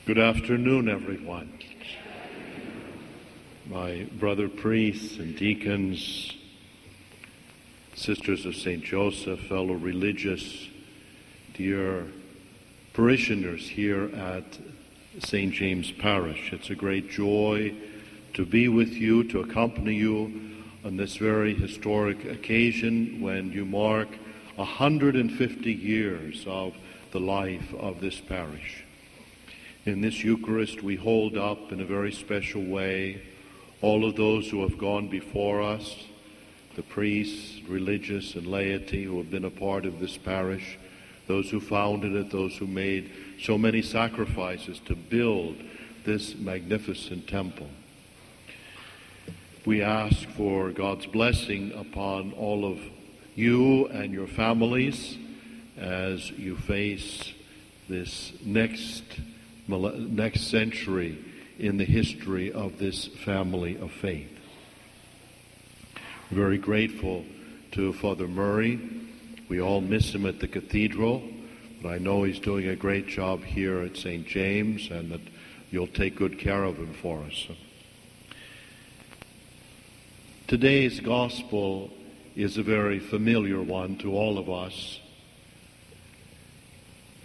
Good afternoon, everyone. My brother priests and deacons, sisters of St. Joseph, fellow religious, dear parishioners here at St. James Parish. It's a great joy to be with you, to accompany you on this very historic occasion when you mark 150 years of the life of this parish. In this Eucharist, we hold up in a very special way all of those who have gone before us, the priests, religious, and laity who have been a part of this parish, those who founded it, those who made so many sacrifices to build this magnificent temple. We ask for God's blessing upon all of you and your families as you face this next century in the history of this family of faith. We're very grateful to Father Murray. We all miss him at the cathedral, but I know he's doing a great job here at St. James and that you'll take good care of him for us. Today's gospel is a very familiar one to all of us.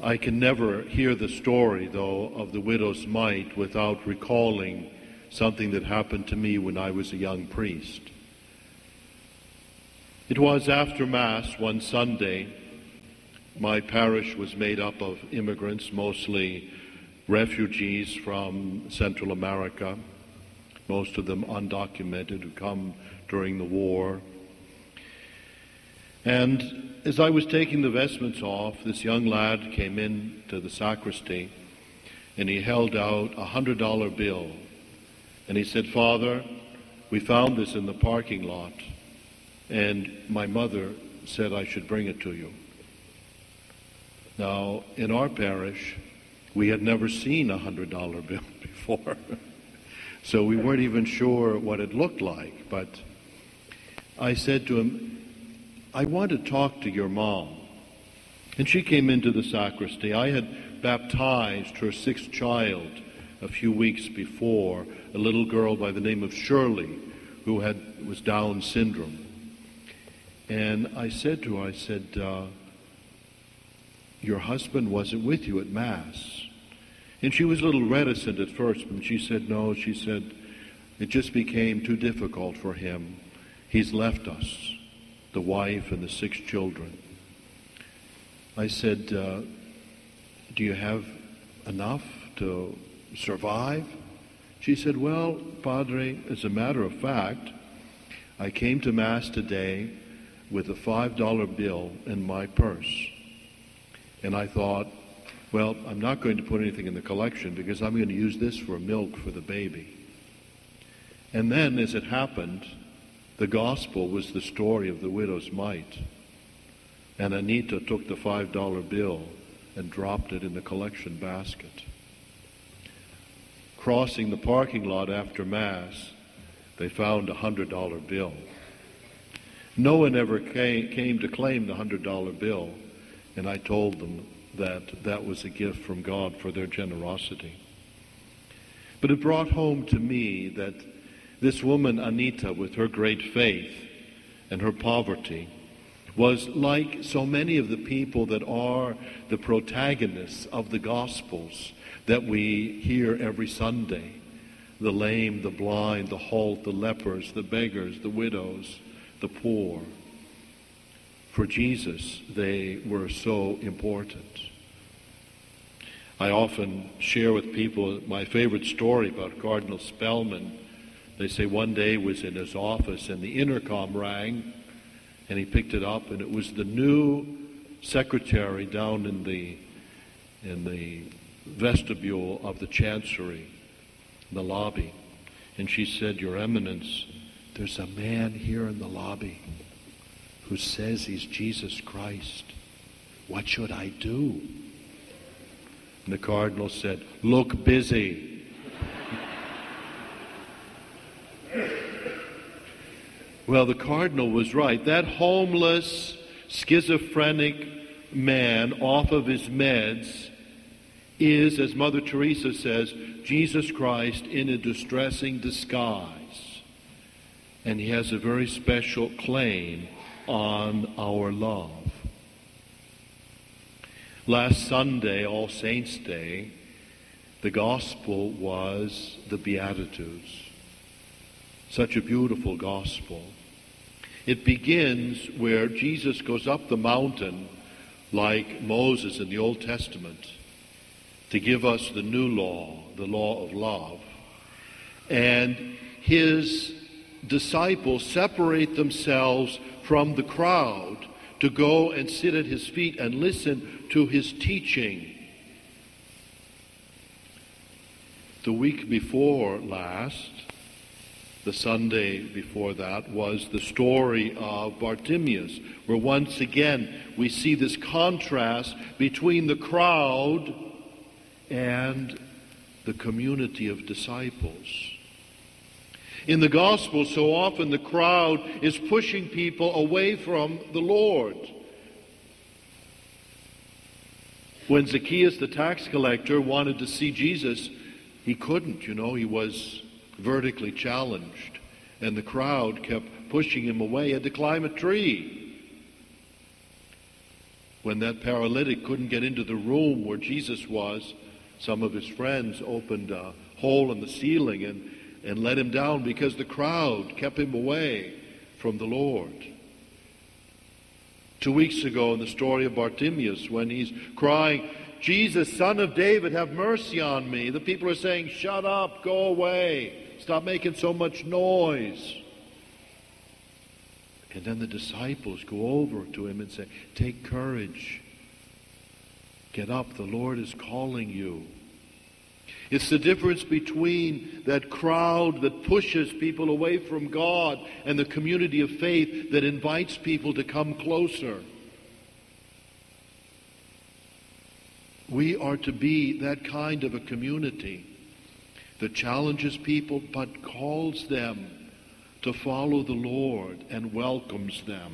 I can never hear the story, though, of the widow's mite without recalling something that happened to me when I was a young priest. It was after Mass one Sunday. My parish was made up of immigrants, mostly refugees from Central America, most of them undocumented, who come during the war. And as I was taking the vestments off, this young lad came in to the sacristy and he held out a $100 bill. And he said, "Father, we found this in the parking lot and my mother said I should bring it to you." Now, in our parish, we had never seen a $100 bill before. So we weren't even sure what it looked like. But I said to him, "I want to talk to your mom." And she came into the sacristy. I had baptized her sixth child a few weeks before, a little girl by the name of Shirley, who was Down syndrome. And I said to her, "Your husband wasn't with you at Mass." And she was a little reticent at first, but she said, "No," she said, "it just became too difficult for him. He's left us, the wife and the 6 children." I said, "Do you have enough to survive?" She said, "Well, Padre, as a matter of fact, I came to Mass today with a $5 bill in my purse. And I thought, well, I'm not going to put anything in the collection because I'm going to use this for milk for the baby." And then, as it happened, the gospel was the story of the widow's mite. And Anita took the $5 bill and dropped it in the collection basket. Crossing the parking lot after Mass, they found a $100 bill. No one ever came to claim the $100 bill, and I told them that that was a gift from God for their generosity. But it brought home to me that this woman, Anita, with her great faith and her poverty, was like so many of the people that are the protagonists of the Gospels that we hear every Sunday. The lame, the blind, the halt, the lepers, the beggars, the widows, the poor. For Jesus, they were so important. I often share with people my favorite story about Cardinal Spellman. They say one day he was in his office and the intercom rang and he picked it up and it was the new secretary down in the vestibule of the chancery, the lobby. And she said, "Your Eminence, there's a man here in the lobby who says he's Jesus Christ. What should I do?" And the Cardinal said, "Look busy." Well, the Cardinal was right. That homeless, schizophrenic man off of his meds is, as Mother Teresa says, Jesus Christ in a distressing disguise. And he has a very special claim on our love. Last Sunday, All Saints' Day, the gospel was the Beatitudes. Such a beautiful gospel. It begins where Jesus goes up the mountain like Moses in the Old Testament to give us the new law, the law of love. And his disciples separate themselves from the crowd to go and sit at his feet and listen to his teaching. The week before last, the Sunday before that, was the story of Bartimaeus, where once again we see this contrast between the crowd and the community of disciples. In the gospel, so often the crowd is pushing people away from the Lord. When Zacchaeus, the tax collector, wanted to see Jesus, he couldn't, he was vertically challenged. And the crowd kept pushing him away. He had to climb a tree. When that paralytic couldn't get into the room where Jesus was, some of his friends opened a hole in the ceiling and let him down because the crowd kept him away from the Lord. 2 weeks ago in the story of Bartimaeus, when he's crying, "Jesus, Son of David, have mercy on me," the people are saying, "Shut up, go away, stop making so much noise." And then the disciples go over to him and say, "Take courage. Get up, the Lord is calling you." It's the difference between that crowd that pushes people away from God and the community of faith that invites people to come closer. We are to be that kind of a community that challenges people but calls them to follow the Lord and welcomes them.